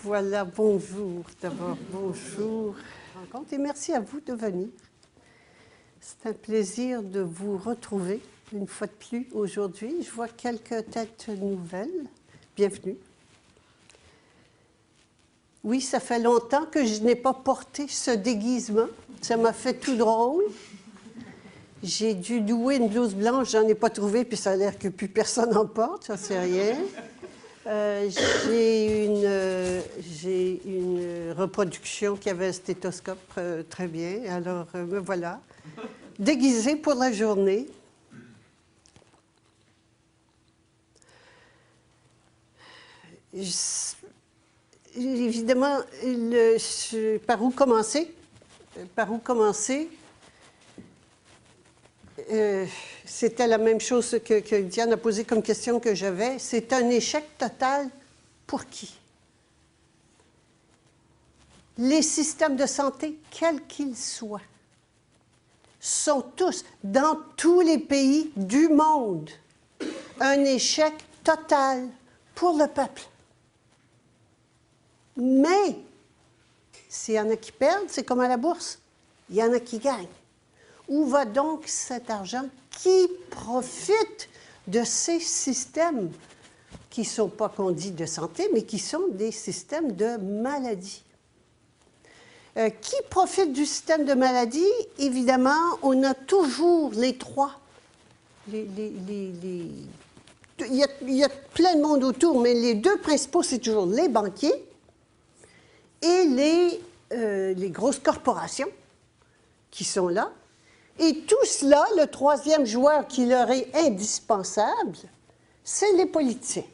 Voilà, bonjour. D'abord, bonjour. Et merci à vous de venir. C'est un plaisir de vous retrouver une fois de plus aujourd'hui. Je vois quelques têtes nouvelles. Bienvenue. Oui, ça fait longtemps que je n'ai pas porté ce déguisement. Ça m'a fait tout drôle. J'ai dû louer une blouse blanche, j'en ai pas trouvé, puis ça a l'air que plus personne en porte, ça c'est rien. J'ai une reproduction qui avait un stéthoscope très bien, alors me voilà, déguisée pour la journée. Évidemment, par où commencer? C'était la même chose que Diane a posé comme question que j'avais. C'est un échec total pour qui? Les systèmes de santé, quels qu'ils soient, sont tous, dans tous les pays du monde, un échec total pour le peuple. Mais, s'il y en a qui perdent, c'est comme à la bourse, il y en a qui gagnent. Où va donc cet argent? Qui profite de ces systèmes qui ne sont pas qu'on dit de santé, mais qui sont des systèmes de maladie? Qui profite du système de maladie? Évidemment, on a toujours les trois. Il y a plein de monde autour, mais les deux principaux, c'est toujours les banquiers et les grosses corporations qui sont là. Et tout cela, le troisième joueur qui leur est indispensable, c'est les politiciens.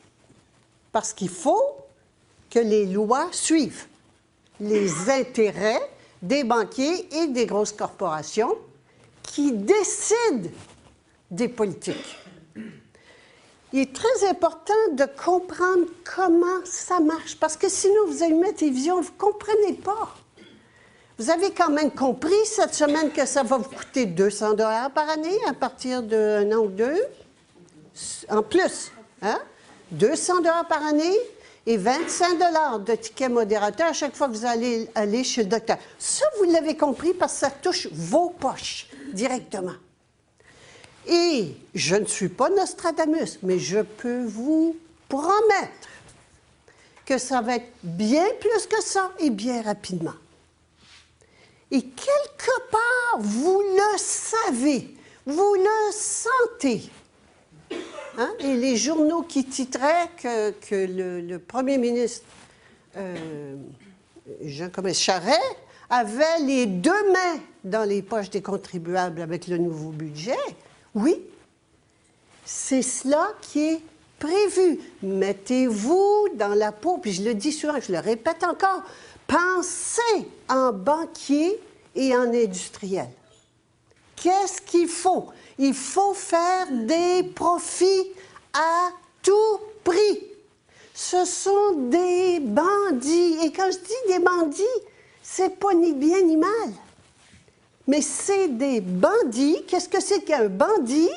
Parce qu'il faut que les lois suivent les intérêts des banquiers et des grosses corporations qui décident des politiques. Il est très important de comprendre comment ça marche, parce que sinon, vous allumez la télévision, vous ne comprenez pas. Vous avez quand même compris cette semaine que ça va vous coûter 200 $ par année à partir d'un an ou deux, en plus. Hein? 200 $ par année et 25 $ de ticket modérateur à chaque fois que vous allez aller chez le docteur. Ça, vous l'avez compris parce que ça touche vos poches directement. Et je ne suis pas Nostradamus, mais je peux vous promettre que ça va être bien plus que ça et bien rapidement. Et quelque part, vous le savez, vous le sentez. Hein? Et les journaux qui titraient que le premier ministre Jean-Comès Charest avait les deux mains dans les poches des contribuables avec le nouveau budget, oui, c'est cela qui est prévu. Mettez-vous dans la peau, puis je le dis souvent, je le répète encore, pensez en banquier et en industriel. Qu'est-ce qu'il faut? Il faut faire des profits à tout prix. Ce sont des bandits. Et quand je dis des bandits, c'est pas ni bien ni mal. Mais c'est des bandits. Qu'est-ce que c'est qu'un bandit?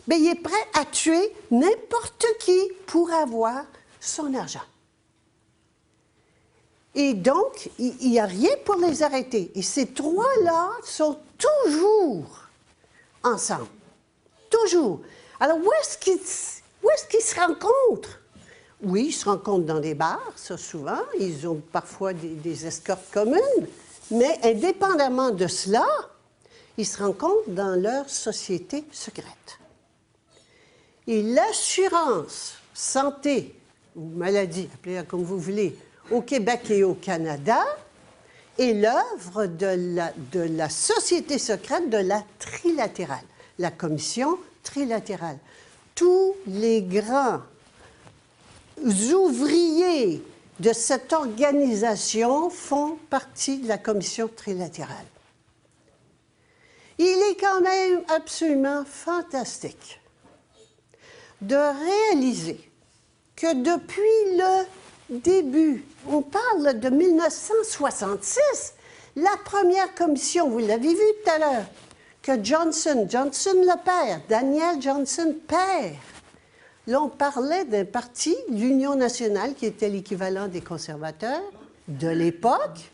Bien, il est prêt à tuer n'importe qui pour avoir son argent. Et donc, il n'y a rien pour les arrêter. Et ces trois-là sont toujours ensemble. Toujours. Alors, où est-ce qu'ils se rencontrent? Oui, ils se rencontrent dans des bars, ça souvent. Ils ont parfois des escortes communes. Mais indépendamment de cela, ils se rencontrent dans leur société secrète. Et l'assurance santé ou maladie, appelez-la comme vous voulez, au Québec et au Canada, est l'œuvre de la société secrète de la trilatérale, la commission trilatérale. Tous les grands ouvriers de cette organisation font partie de la commission trilatérale. Il est quand même absolument fantastique de réaliser que depuis le début, on parle de 1966, la première commission, vous l'avez vu tout à l'heure, que Johnson le père, Daniel Johnson père, là on parlait d'un parti, l'Union nationale, qui était l'équivalent des conservateurs, de l'époque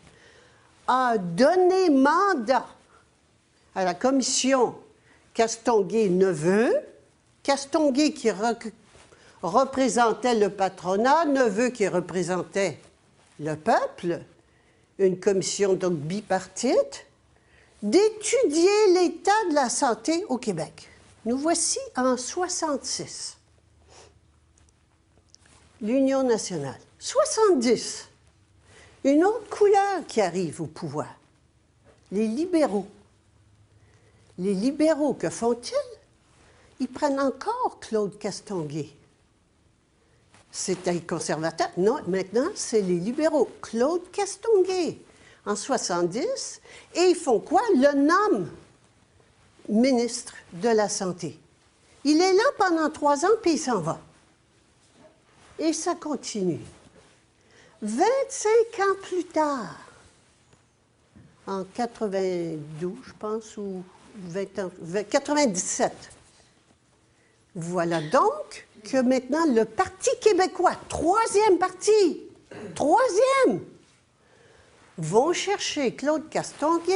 a donné mandat à la commission Castonguay-Neveu, Castonguay qui représentait le patronat, Neveu qui représentait le peuple, une commission donc bipartite, d'étudier l'état de la santé au Québec. Nous voici en 1966. L'Union nationale. 70. Une autre couleur qui arrive au pouvoir. Les libéraux. Les libéraux, que font-ils? Ils prennent encore Claude Castonguay. C'était les conservateurs. Non, maintenant, c'est les libéraux. Claude Castonguay, en 70. Et ils font quoi? Le nomment ministre de la Santé. Il est là pendant 3 ans, puis il s'en va. Et ça continue. 25 ans plus tard, en 92, je pense, ou 97, voilà donc que maintenant le Parti québécois, 3e parti, 3e, vont chercher Claude Castonguay,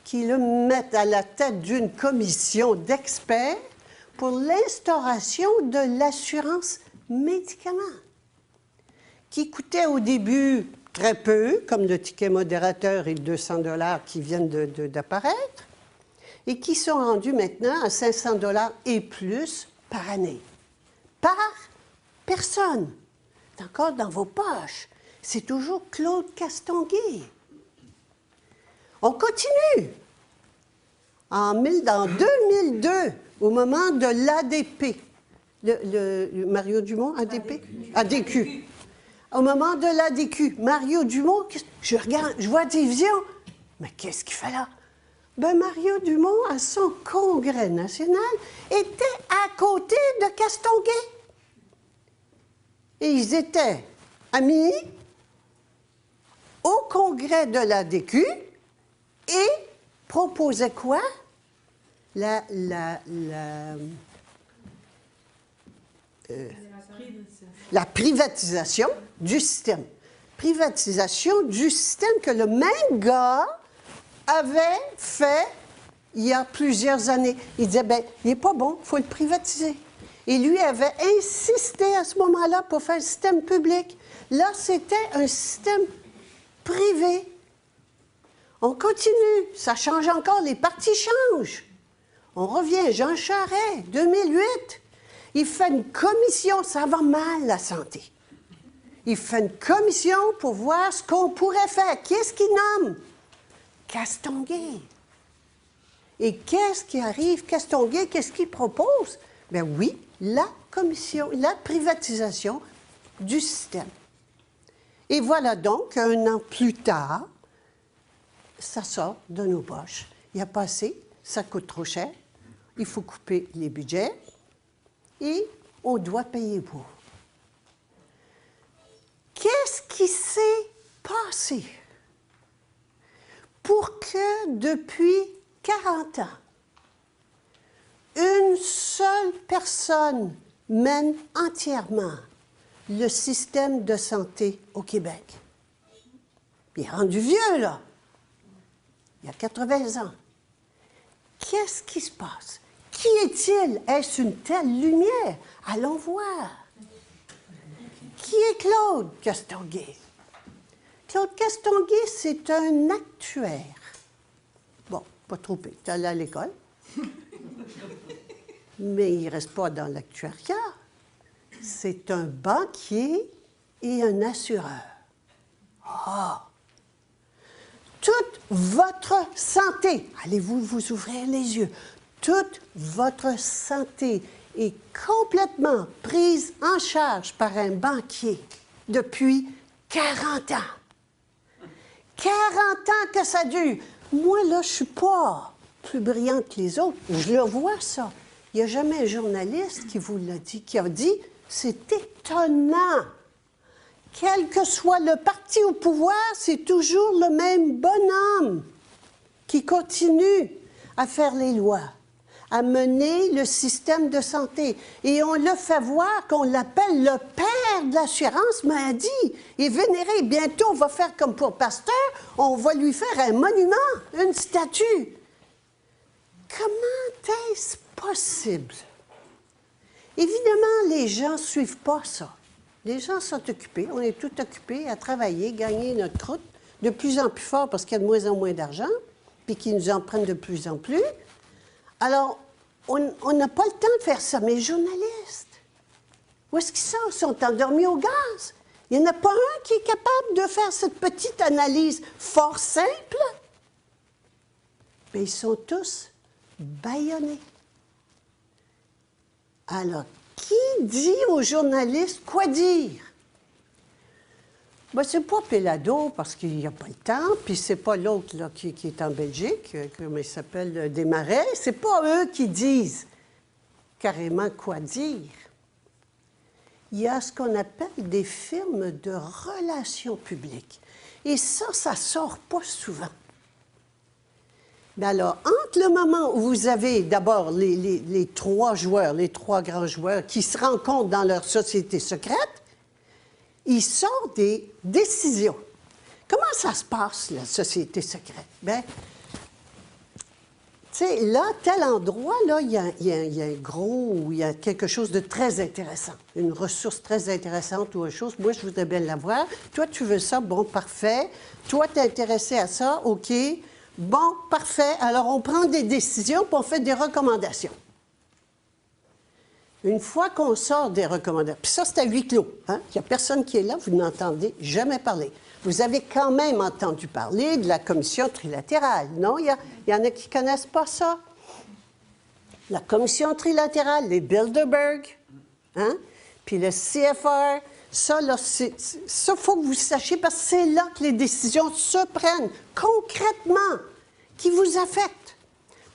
qui le mettent à la tête d'une commission d'experts pour l'instauration de l'assurance médicaments, qui coûtait au début très peu, comme le ticket modérateur et le 200 $ qui viennent d'apparaître, et qui sont rendus maintenant à 500 $ et plus par année. Par personne. C'est encore dans vos poches. C'est toujours Claude Castonguay. On continue. En 2002, au moment de l'ADP, le Mario Dumont, ADP? ADQ. Au moment de l'ADQ, Mario Dumont, je regarde, je vois télévision, mais qu'est-ce qu'il fait là? Ben, Mario Dumont, à son congrès national, était à côté de Castonguay. Et ils étaient amis au congrès de l'ADQ et proposaient quoi? La privatisation du système. Privatisation du système que le même gars avait fait il y a plusieurs années. Il disait, bien, il n'est pas bon, il faut le privatiser. Et lui avait insisté à ce moment-là pour faire un système public. Là, c'était un système privé. On continue, ça change encore, les partis changent. On revient, Jean Charest, 2008. Il fait une commission, ça va mal, la santé. Il fait une commission pour voir ce qu'on pourrait faire. Qu'est-ce qu'il nomme? Castonguay. Et qu'est-ce qui arrive? Castonguay, qu'est-ce qu'il propose? Bien oui, la commission, la privatisation du système. Et voilà donc, 1 an plus tard, ça sort de nos poches. Il n'y a pas assez, ça coûte trop cher, il faut couper les budgets et on doit payer pour. Qu'est-ce qui s'est passé pour que depuis 40 ans, une seule personne mène entièrement le système de santé au Québec? Il est rendu vieux, là. Il y a 80 ans. Qu'est-ce qui se passe? Qui est-il? Est-ce une telle lumière? Allons voir. Qui est Claude Castonguay? Claude Castonguay, c'est un actuaire. Bon, pas trop, il est allé à l'école. Mais il ne reste pas dans l'actuariat. C'est un banquier et un assureur. Ah! Toute votre santé, allez-vous vous ouvrir les yeux, toute votre santé est complètement prise en charge par un banquier depuis 40 ans. 40 ans que ça dure. Moi, là, je ne suis pas plus brillante que les autres. Je le vois, ça. Il n'y a jamais un journaliste qui vous l'a dit, qui a dit « c'est étonnant ». Quel que soit le parti au pouvoir, c'est toujours le même bonhomme qui continue à faire les lois, à mener le système de santé. Et on le fait voir qu'on l'appelle le de l'assurance maladie est vénéré. Bientôt, on va faire comme pour Pasteur, on va lui faire un monument, une statue. Comment est-ce possible? Évidemment, les gens ne suivent pas ça. Les gens sont occupés, on est tous occupés à travailler, gagner notre croûte de plus en plus fort parce qu'il y a de moins en moins d'argent, puis qu'ils nous en prennent de plus en plus. Alors, on n'a pas le temps de faire ça, mais les journalistes, où est-ce qu'ils sont? Ils sont endormis au gaz. Il n'y en a pas un qui est capable de faire cette petite analyse fort simple. Mais ils sont tous bâillonnés. Alors, qui dit aux journalistes quoi dire? Ben, c'est pas Pellado, parce qu'il n'y a pas le temps, puis c'est pas l'autre là, qui est en Belgique, comment il s'appelle, Desmarais. C'est pas eux qui disent carrément quoi dire. Il y a ce qu'on appelle des firmes de relations publiques. Et ça sort pas souvent. Mais alors, entre le moment où vous avez d'abord les trois joueurs, les trois grands joueurs qui se rencontrent dans leur société secrète, ils sortent des décisions. Comment ça se passe, la société secrète? Bien, tu sais, là, tel endroit, là, il y a quelque chose de très intéressant, une ressource très intéressante ou autre chose. Moi, je voudrais bien l'avoir. Toi, tu veux ça? Bon, parfait. Toi, tu es intéressé à ça? OK. Bon, parfait. Alors, on prend des décisions puis on fait des recommandations. Une fois qu'on sort des recommandations, puis ça, c'est à huis clos. Hein? Il n'y a personne qui est là, vous n'entendez jamais parler. Vous avez quand même entendu parler de la commission trilatérale, non? Il y en a qui ne connaissent pas ça. La commission trilatérale, les Bilderberg, hein? Puis le CFR, ça, là, ça, faut que vous sachiez, parce que c'est là que les décisions se prennent, concrètement, qui vous affectent.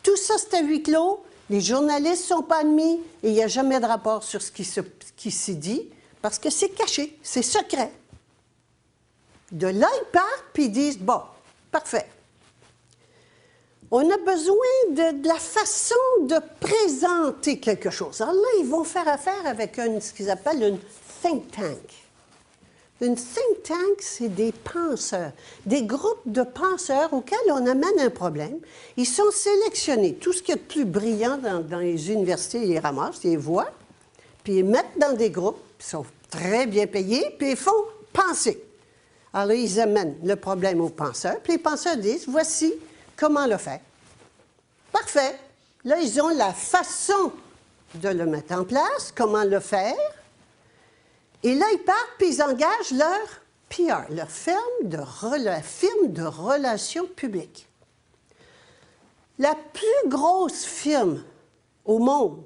Tout ça, c'est à huis clos. Les journalistes ne sont pas admis et il n'y a jamais de rapport sur ce qui s'y dit parce que c'est caché, c'est secret. De là, ils partent puis ils disent, bon, parfait. On a besoin de la façon de présenter quelque chose. Alors là, ils vont faire affaire avec ce qu'ils appellent une think tank. Une think tank, c'est des penseurs, des groupes de penseurs auxquels on amène un problème. Ils sont sélectionnés. Tout ce qui est de plus brillant dans les universités, ils les ramassent, ils les voient, puis ils mettent dans des groupes, ils sont très bien payés, puis ils font penser. Alors là, ils amènent le problème aux penseurs, puis les penseurs disent, voici comment le faire. Parfait. Là, ils ont la façon de le mettre en place, comment le faire. Et là, ils partent puis ils engagent leur PR, leur firme de relations publiques. La plus grosse firme au monde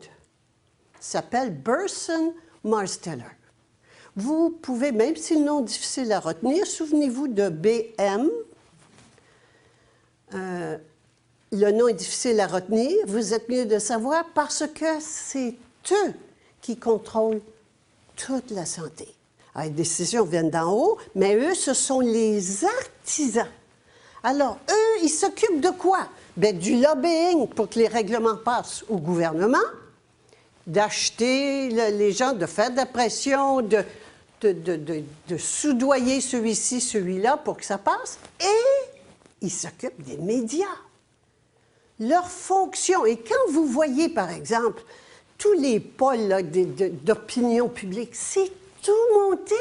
s'appelle Burson Marsteller. Vous pouvez, même si le nom est difficile à retenir, souvenez-vous de BM. Le nom est difficile à retenir, vous êtes mieux de savoir parce que c'est eux qui contrôlent toute la santé. Alors, les décisions viennent d'en haut, mais eux, ce sont les artisans. Alors, eux, ils s'occupent de quoi? Bien, du lobbying pour que les règlements passent au gouvernement, d'acheter les gens, de faire de la pression, de soudoyer celui-ci, celui-là pour que ça passe. Et ils s'occupent des médias. Leur fonction, et quand vous voyez, par exemple, tous les pôles d'opinion publique, c'est tout monté.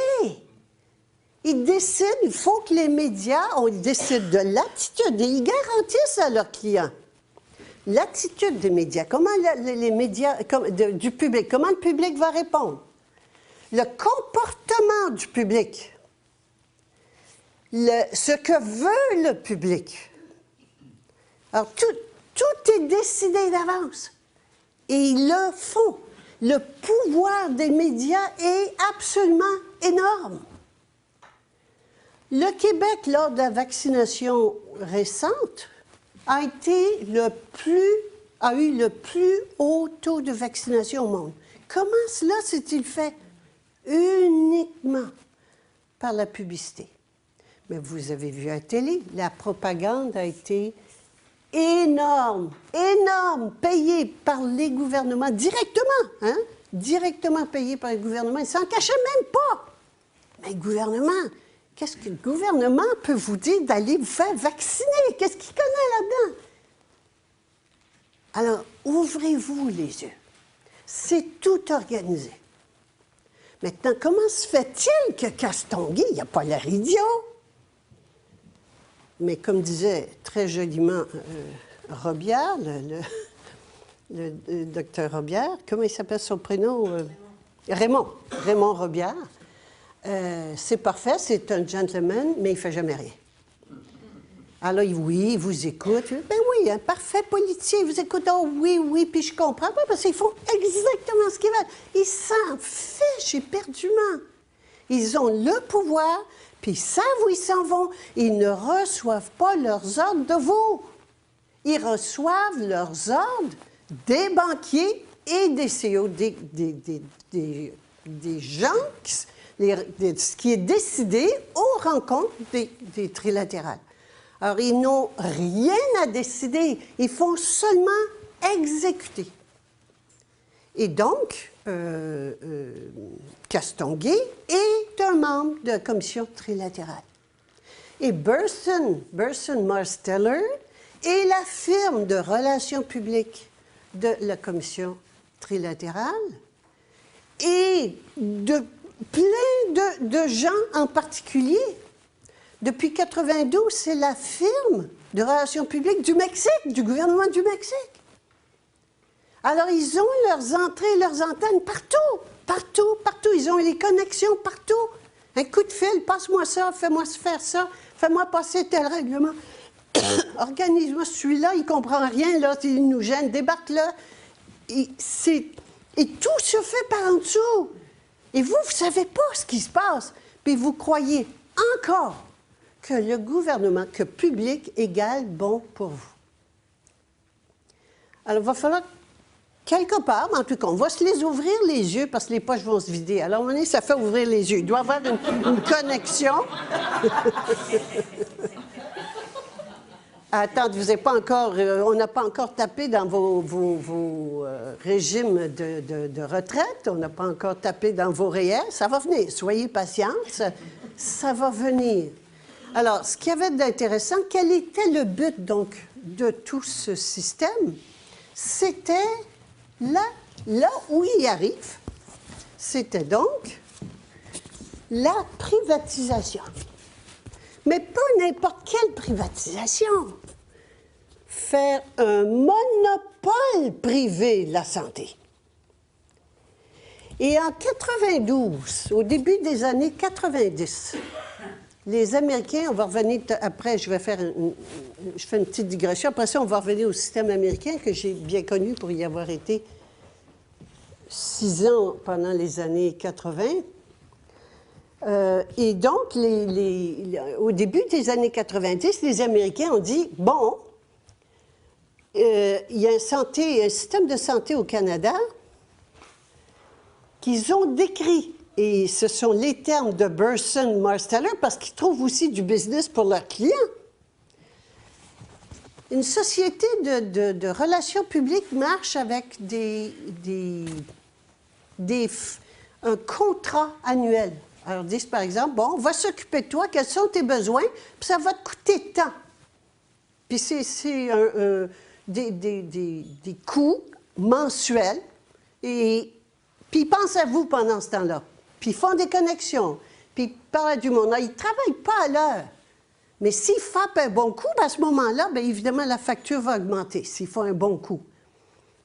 Ils décident, il faut que les médias, on décide de l'attitude, et ils garantissent à leurs clients l'attitude des médias, comment les médias, du public, comment le public va répondre, le comportement du public, ce que veut le public. Alors, tout est décidé d'avance. Et ils le font. Le pouvoir des médias est absolument énorme. Le Québec, lors de la vaccination récente, a eu le plus haut taux de vaccination au monde. Comment cela s'est-il fait? Uniquement par la publicité. Mais vous avez vu à la télé, la propagande a été énorme, énorme, payé par les gouvernements directement. Hein? directement payés par le gouvernement. Ils ne s'en cachaient même pas. Mais le gouvernement, qu'est-ce que le gouvernement peut vous dire d'aller vous faire vacciner? Qu'est-ce qu'il connaît là-dedans? Alors, ouvrez-vous les yeux. C'est tout organisé. Maintenant, comment se fait-il que Castonguay, il n'a pas l'air idiot? Mais comme disait très joliment Robillard, le docteur Robillard, comment il s'appelle son prénom? Raymond Robillard. C'est parfait, c'est un gentleman, mais il ne fait jamais rien. Alors, oui, il vous écoute. Ben oui, un parfait politicien, il vous écoute. Oh oui, oui, puis je comprends pas, parce qu'ils font exactement ce qu'ils veulent. Ils s'en fichent éperdument. Ils ont le pouvoir, puis ils savent où ils s'en vont. Ils ne reçoivent pas leurs ordres de vous. Ils reçoivent leurs ordres des banquiers et des CEO, des gens, ce qui est décidé aux rencontres des trilatérales. Alors, ils n'ont rien à décider. Ils font seulement exécuter. Et donc, Castonguay est un membre de la commission trilatérale. Et Burson Marsteller est la firme de relations publiques de la commission trilatérale et de plein de gens en particulier. Depuis 1992, c'est la firme de relations publiques du Mexique, du gouvernement du Mexique. Alors, ils ont leurs entrées, leurs antennes partout, partout, partout. Ils ont les connexions partout. Un coup de fil, passe-moi ça, fais-moi faire ça, fais-moi passer tel règlement. Organise-moi celui-là, il ne comprend rien, là, il nous gêne, débarque là. Et tout se fait par en dessous. Et vous ne savez pas ce qui se passe. Puis vous croyez encore que le gouvernement, que public égale bon pour vous. Alors, il va falloir, quelque part, en tout cas, on va se les ouvrir les yeux parce que les poches vont se vider. Alors, à un moment donné, ça fait ouvrir les yeux. Il doit y avoir une connexion. Attends, vous n'avez pas encore, on n'a pas encore tapé dans vos régimes de retraite, on n'a pas encore tapé dans vos REER, ça va venir. Soyez patients, ça va venir. Alors, ce qu'il y avait d'intéressant, quel était le but, donc, de tout ce système? C'était, là où il arrive, c'était donc la privatisation. Mais pas n'importe quelle privatisation. Faire un monopole privé de la santé. Et en 92, au début des années 90, les Américains, on va revenir après, je fais une petite digression, après ça, on va revenir au système américain que j'ai bien connu pour y avoir été 6 ans pendant les années 80. Et donc, au début des années 90, les Américains ont dit, bon, il y a un système de santé au Canada qu'ils ont décrit. Et ce sont les termes de Burson Marsteller parce qu'ils trouvent aussi du business pour leurs clients. Une société de relations publiques marche avec un contrat annuel. Alors, disent par exemple, bon, on va s'occuper de toi, quels sont tes besoins, puis ça va te coûter tant. Puis c'est des coûts mensuels, et puis ils pensent à vous pendant ce temps-là. Puis ils font des connexions, puis ils parlent du monde. Ils ne travaillent pas à l'heure. Mais s'ils frappent un bon coup, à ce moment-là, bien évidemment, la facture va augmenter, s'ils font un bon coup.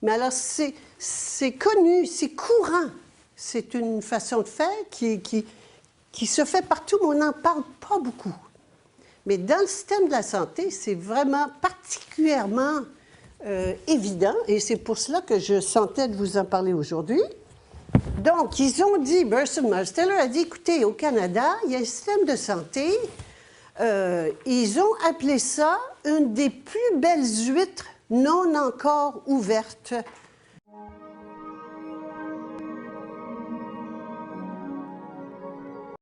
Mais alors, c'est connu, c'est courant. C'est une façon de faire qui se fait partout, mais on n'en parle pas beaucoup. Mais dans le système de la santé, c'est vraiment particulièrement évident, et c'est pour cela que je sentais de vous en parler aujourd'hui. Donc, ils ont dit, Burson Marsteller a dit, écoutez, au Canada, il y a un système de santé, ils ont appelé ça une des plus belles huîtres non encore ouvertes